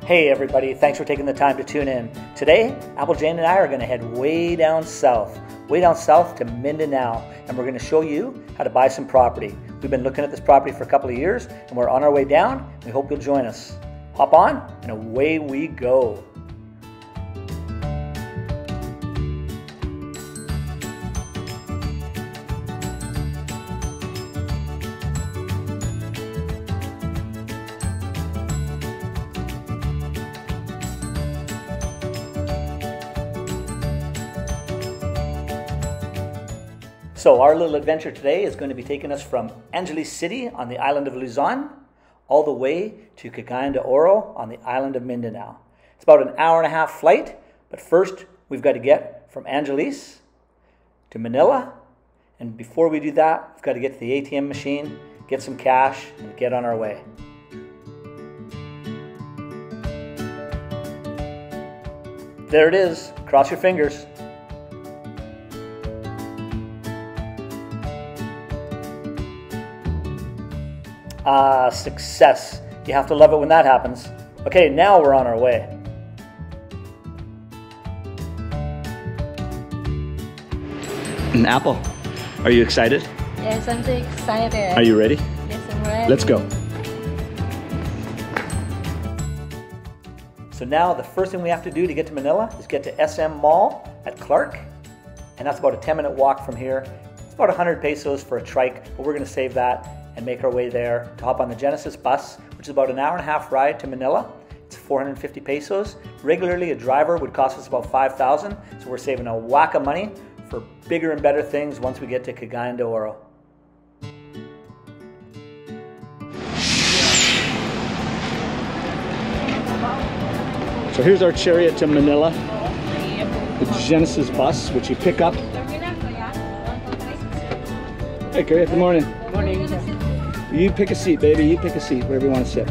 Hey everybody, thanks for taking the time to tune in. Today, Apple Jane and I are going to head way down south to Mindanao, and we're going to show you how to buy some property. We've been looking at this property for a couple of years, and we're on our way down. We hope you'll join us. Hop on, and away we go. So our little adventure today is going to be taking us from Angeles City on the island of Luzon all the way to Cagayan de Oro on the island of Mindanao. It's about an hour-and-a-half flight, but first we've got to get from Angeles to Manila, and before we do that, we've got to get to the ATM machine, get some cash, and get on our way. There it is. Cross your fingers. Success. You have to love it when that happens. Okay, now we're on our way. Apple, are you excited? Yes, I'm so excited. Are you ready? Yes, I'm ready. Let's go. So now the first thing we have to do to get to Manila is get to SM Mall at Clark, and that's about a 10-minute walk from here. It's about 100 pesos for a trike, but we're going to save that and make our way there to hop on the Genesis bus, which is about an hour-and-a-half ride to Manila. It's 450 pesos. Regularly, a driver would cost us about 5,000, so we're saving a whack of money for bigger and better things once we get to Cagayan de Oro. So here's our chariot to Manila, the Genesis bus, which you pick up. Hey, Gary, good morning. Good morning. You pick a seat, baby. You pick a seat, wherever you want to sit.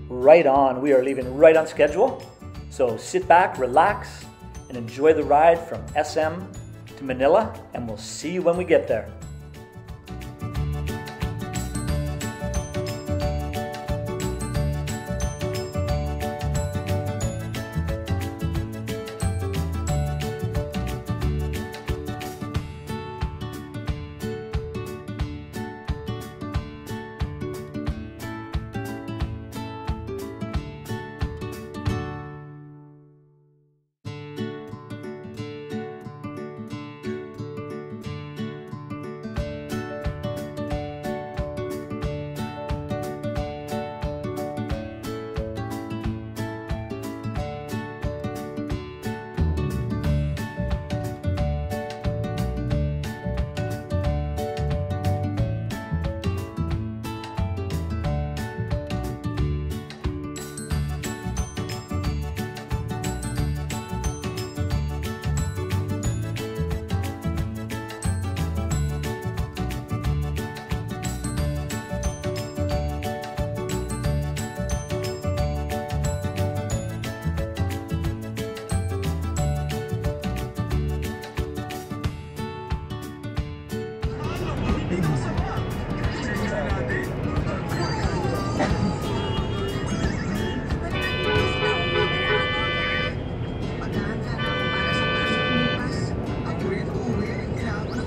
Right on. We are leaving right on schedule. So sit back, relax, and enjoy the ride from SM to Manila, and we'll see you when we get there.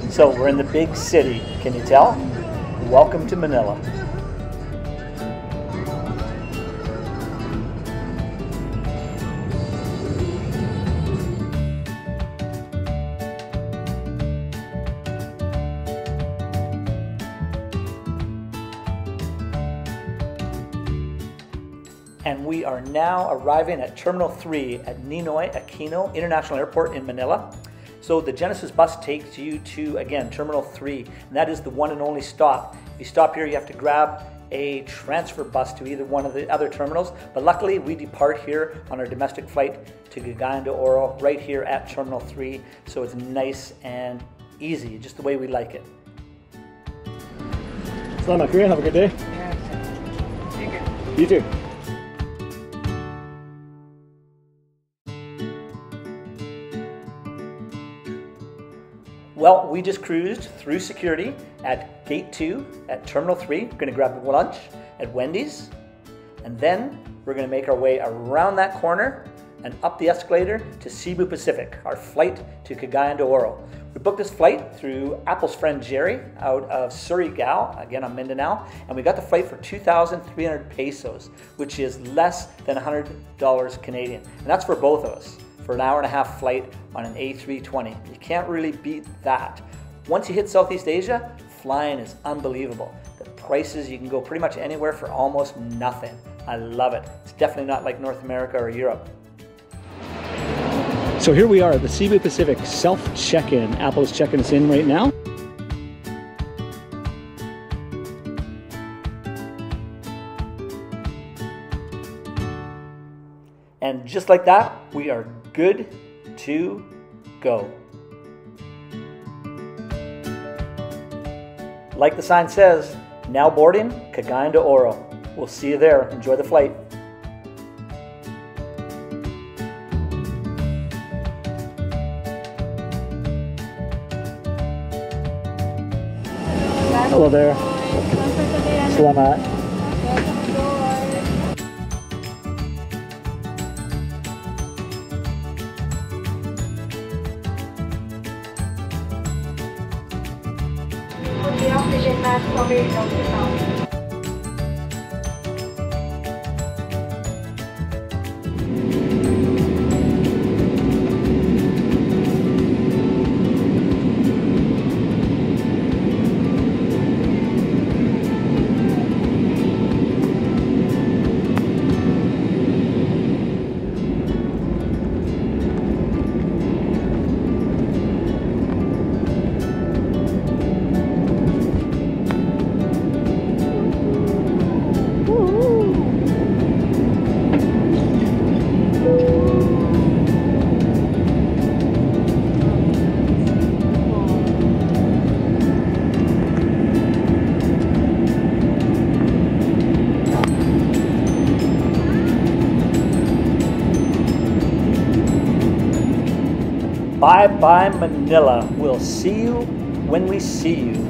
So we're in the big city, can you tell? Welcome to Manila. And we are now arriving at Terminal 3 at Ninoy Aquino International Airport in Manila. So the Genesis bus takes you to, again, Terminal 3, and that is the one and only stop. If you stop here, you have to grab a transfer bus to either one of the other terminals, but luckily we depart here on our domestic flight to Cagayan de Oro right here at Terminal 3, so it's nice and easy, just the way we like it. Salamat, Korea. Have a good day. You too. Well, we just cruised through security at Gate 2 at Terminal 3. We're going to grab lunch at Wendy's, and then we're going to make our way around that corner and up the escalator to Cebu Pacific, our flight to Cagayan de Oro. We booked this flight through Apple's friend Jerry out of Surigao, again on Mindanao, and we got the flight for 2,300 pesos, which is less than $100 Canadian. And that's for both of us, for an hour-and-a-half flight on an A320. You can't really beat that. Once you hit Southeast Asia, flying is unbelievable. The prices, you can go pretty much anywhere for almost nothing. I love it. It's definitely not like North America or Europe. So here we are at the Cebu Pacific self-check-in. Apple is checking us in right now. And just like that, we are good to go. Like the sign says, now boarding Cagayan de Oro. We'll see you there. Enjoy the flight. Hello there. Selamat. The oxygen mask coverage of the sound. Bye-bye Manila. We'll see you when we see you.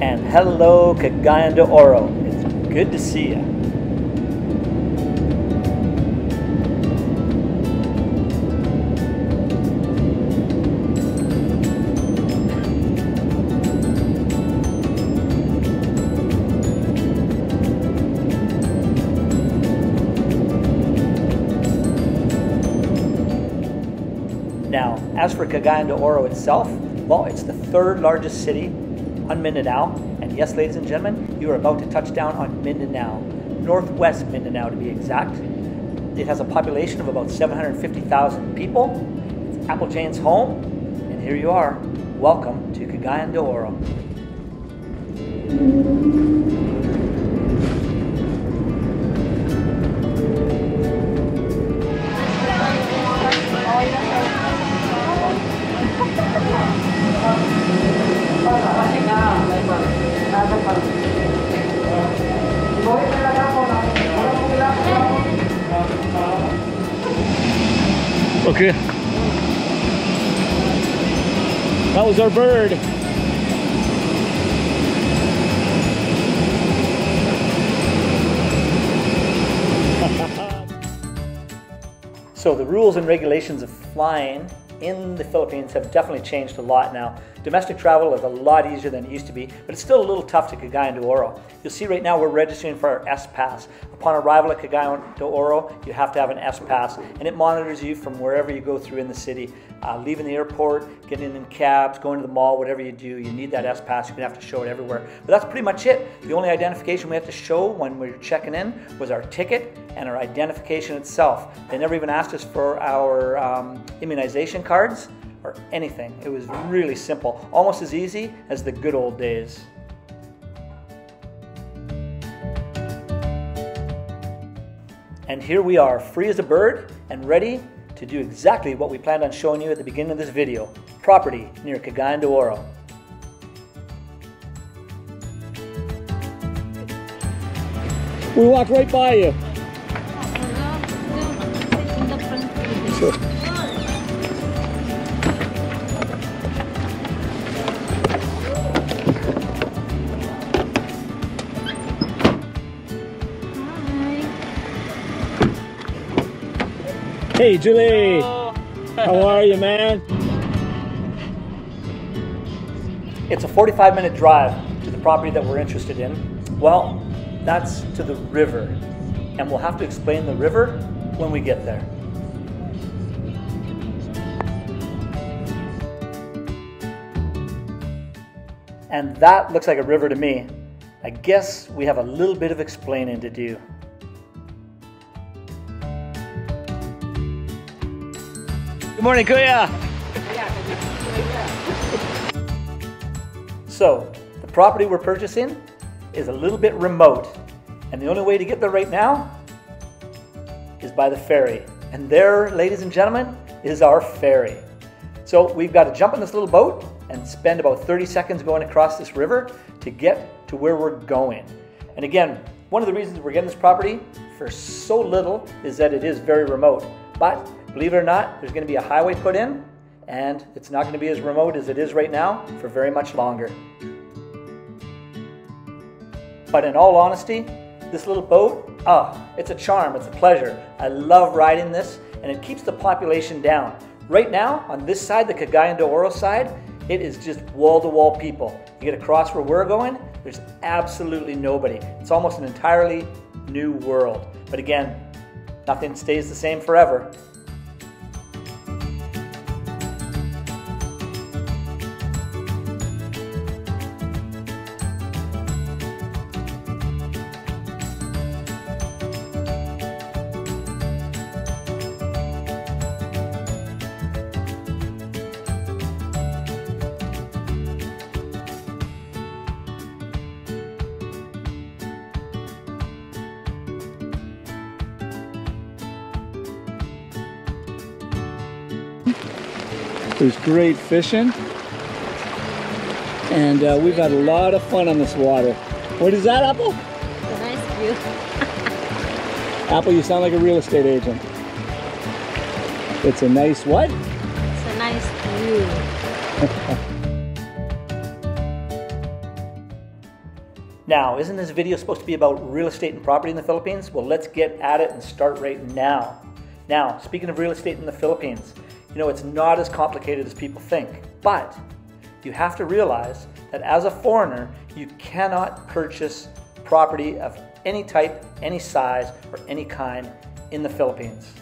And hello, Cagayan de Oro. It's good to see you. Now, as for Cagayan de Oro itself, well, it's the third largest city on Mindanao, and yes, ladies and gentlemen, you are about to touch down on Mindanao, northwest Mindanao to be exact. It has a population of about 750,000 people. It's Applejane's home, and here you are. Welcome to Cagayan de Oro. Okay. That was our bird. So the rules and regulations of flying in the Philippines have definitely changed a lot now. Domestic travel is a lot easier than it used to be, but it's still a little tough to Cagayan de Oro. You'll see right now we're registering for our S-Pass. Upon arrival at Cagayan de Oro, you have to have an S-Pass, and it monitors you from wherever you go through in the city. Leaving the airport, getting in cabs, going to the mall, whatever you do, you need that S-Pass. You're going to have to show it everywhere. But that's pretty much it. The only identification we have to show when we were checking in was our ticket and our identification itself. They never even asked us for our immunization cards or anything. It was really simple, almost as easy as the good old days. And here we are, free as a bird and ready to do exactly what we planned on showing you at the beginning of this video. Property near Cagayan de Oro. We walked right by you. Sure. Hey Julie, hello. How are you, man? It's a 45-minute drive to the property that we're interested in. Well, that's to the river, and we'll have to explain the river when we get there. And that looks like a river to me. I guess we have a little bit of explaining to do. Good morning, Kuya! So, the property we're purchasing is a little bit remote, and the only way to get there right now is by the ferry. And there, ladies and gentlemen, is our ferry. So we've got to jump in this little boat and spend about 30 seconds going across this river to get to where we're going. And again, one of the reasons we're getting this property for so little is that it is very remote. But believe it or not, there's going to be a highway put in, and it's not going to be as remote as it is right now for very much longer. But in all honesty, this little boat, it's a charm, it's a pleasure. I love riding this, and it keeps the population down. Right now, on this side, the Cagayan de Oro side, it is just wall-to-wall people. You get across where we're going, there's absolutely nobody. It's almost an entirely new world. But again, nothing stays the same forever. There's great fishing, and we've had a lot of fun on this water. What is that, Apple? It's a nice view. Apple, you sound like a real estate agent. It's a nice what? It's a nice view. Now, isn't this video supposed to be about real estate and property in the Philippines? Well, let's get at it and start right now. Now, speaking of real estate in the Philippines, you know, it's not as complicated as people think, but you have to realize that as a foreigner, you cannot purchase property of any type, any size, or any kind in the Philippines.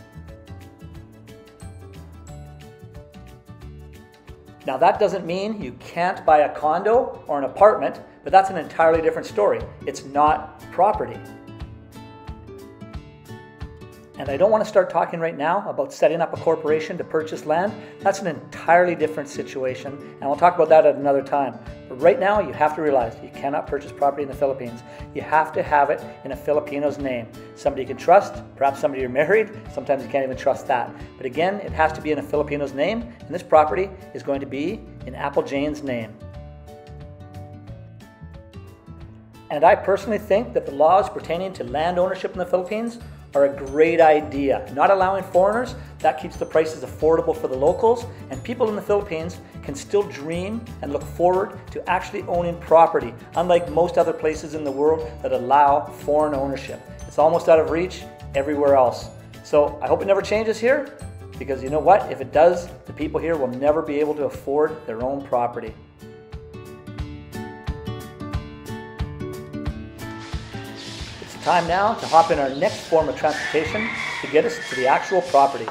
Now, that doesn't mean you can't buy a condo or an apartment, but that's an entirely different story. It's not property. And I don't want to start talking right now about setting up a corporation to purchase land. That's an entirely different situation, and we'll talk about that at another time. But right now, you have to realize you cannot purchase property in the Philippines. You have to have it in a Filipino's name. Somebody you can trust, perhaps somebody you're married, sometimes you can't even trust that. But again, it has to be in a Filipino's name, and this property is going to be in Apple Jane's name. And I personally think that the laws pertaining to land ownership in the Philippines are a great idea. Not allowing foreigners, that keeps the prices affordable for the locals, and people in the Philippines can still dream and look forward to actually owning property, unlike most other places in the world that allow foreign ownership. It's almost out of reach everywhere else. So I hope it never changes here, because you know what? If it does, the people here will never be able to afford their own property. It's time now to hop in our next form of transportation to get us to the actual property.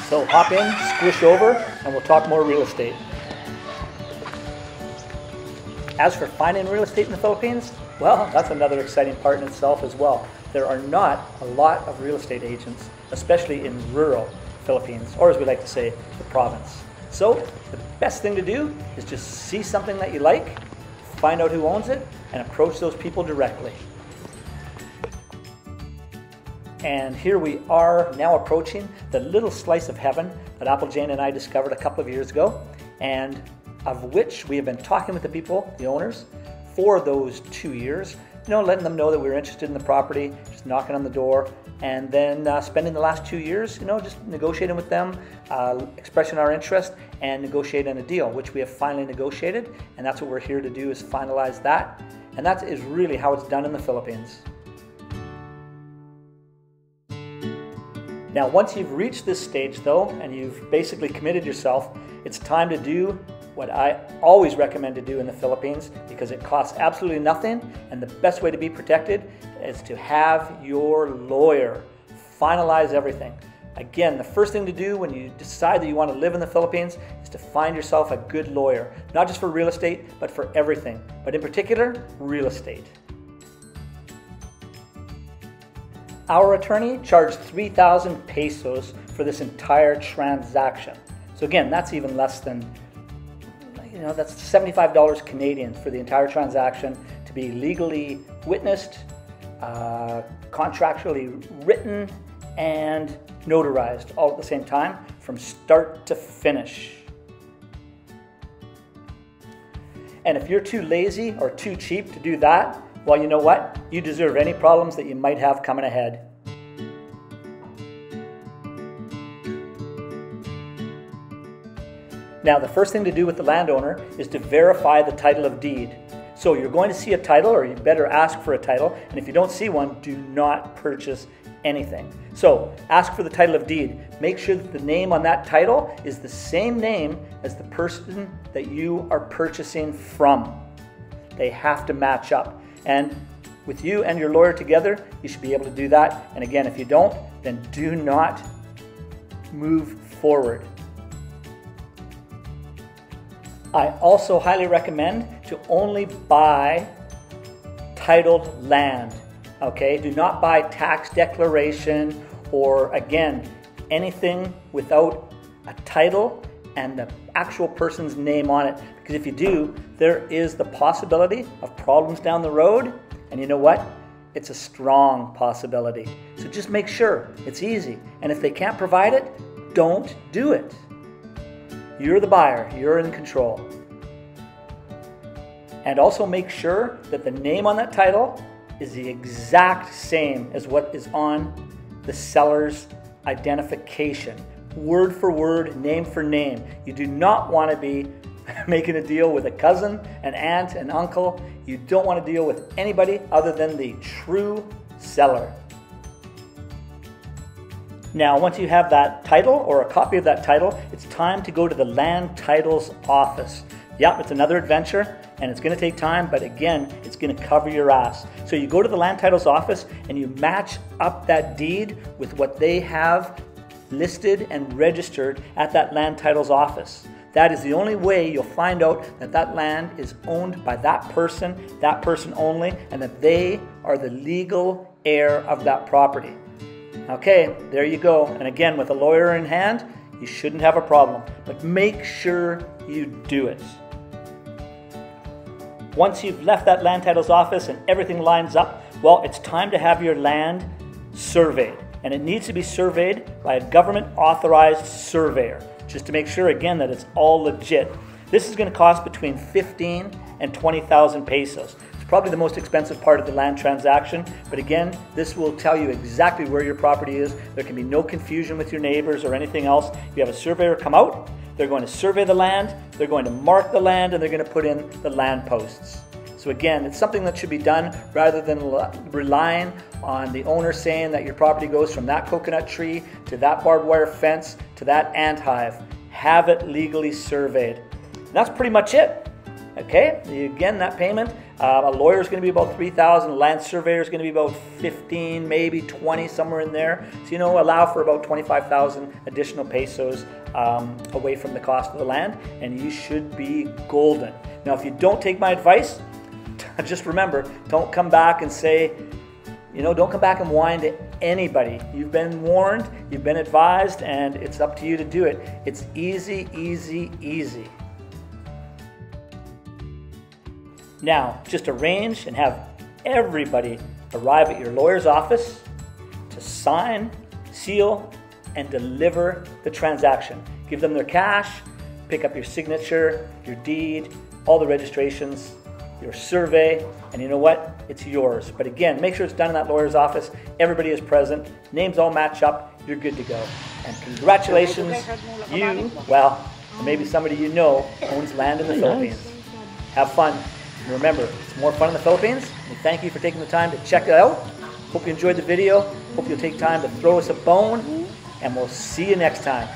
So hop in, squish over, and we'll talk more real estate. As for finding real estate in the Philippines, well, that's another exciting part in itself as well. There are not a lot of real estate agents, especially in rural Philippines, or as we like to say, the province. So the best thing to do is just see something that you like, find out who owns it, and approach those people directly. And here we are now approaching the little slice of heaven that Apple Jane and I discovered a couple of years ago, and of which we have been talking with the people, the owners, for those 2 years, letting them know that we were interested in the property, just knocking on the door, and then spending the last 2 years, just negotiating with them, expressing our interest, and negotiating a deal, which we have finally negotiated, and that's what we're here to do, is finalize that, and that is really how it's done in the Philippines. Now, once you've reached this stage, though, and you've basically committed yourself, it's time to do what I always recommend to do in the Philippines, because it costs absolutely nothing, and the best way to be protected is to have your lawyer finalize everything. Again, the first thing to do when you decide that you want to live in the Philippines is to find yourself a good lawyer, not just for real estate, but for everything, but in particular, real estate. Our attorney charged 3,000 pesos for this entire transaction. So again, that's even less than, that's $75 Canadian for the entire transaction to be legally witnessed, contractually written, and notarized all at the same time from start to finish. And if you're too lazy or too cheap to do that, well, you know what? You deserve any problems that you might have coming ahead. Now, the first thing to do with the landowner is to verify the title of deed. So you're going to see a title, or you better ask for a title, and if you don't see one, do not purchase anything. So ask for the title of deed. Make sure that the name on that title is the same name as the person that you are purchasing from. They have to match up. And with you and your lawyer together, you should be able to do that. And again, if you don't, then do not move forward. I also highly recommend to only buy titled land. Okay, do not buy tax declaration or, again, anything without a title and the actual person's name on it. Because if you do, there is the possibility of problems down the road. And you know what? It's a strong possibility. So just make sure it's easy. And if they can't provide it, don't do it. You're the buyer. You're in control. And also make sure that the name on that title is the exact same as what is on the seller's identification. Word for word, name for name. You do not want to be making a deal with a cousin, an aunt, an uncle. You don't want to deal with anybody other than the true seller. Now, once you have that title or a copy of that title, it's time to go to the land titles office. Yep, it's another adventure, and it's going to take time, but again, it's going to cover your ass. So you go to the land titles office and you match up that deed with what they have listed and registered at that land titles office. That is the only way you'll find out that that land is owned by that person only, and that they are the legal heir of that property. Okay, there you go. And again, with a lawyer in hand, you shouldn't have a problem, but make sure you do it. Once you've left that land titles office and everything lines up, well, it's time to have your land surveyed. And it needs to be surveyed by a government authorized surveyor, just to make sure, again, that it's all legit. This is going to cost between 15 and 20,000 pesos. It's probably the most expensive part of the land transaction, but again, this will tell you exactly where your property is. There can be no confusion with your neighbors or anything else. You have a surveyor come out, they're going to survey the land, they're going to mark the land, and they're going to put in the land posts. So again, it's something that should be done rather than relying on the owner saying that your property goes from that coconut tree to that barbed wire fence to that ant hive. Have it legally surveyed. And that's pretty much it. Okay, again, that payment, a lawyer is going to be about $3,000, a land surveyor is going to be about 15, maybe 20, somewhere in there. So, allow for about 25,000 additional pesos away from the cost of the land, and you should be golden. Now, if you don't take my advice, just remember, don't come back and say, don't come back and whine to anybody. You've been warned, you've been advised, and it's up to you to do it. It's easy, easy, easy. Now, just arrange and have everybody arrive at your lawyer's office to sign, seal, and deliver the transaction. Give them their cash, pick up your signature, your deed, all the registrations, your survey, and you know what? It's yours. But again, make sure it's done in that lawyer's office. Everybody is present. Names all match up. You're good to go. And congratulations, maybe somebody you know owns land in the Philippines. Have fun. And remember, it's more fun in the Philippines. And thank you for taking the time to check it out. Hope you enjoyed the video. Hope you'll take time to throw us a bone. And we'll see you next time.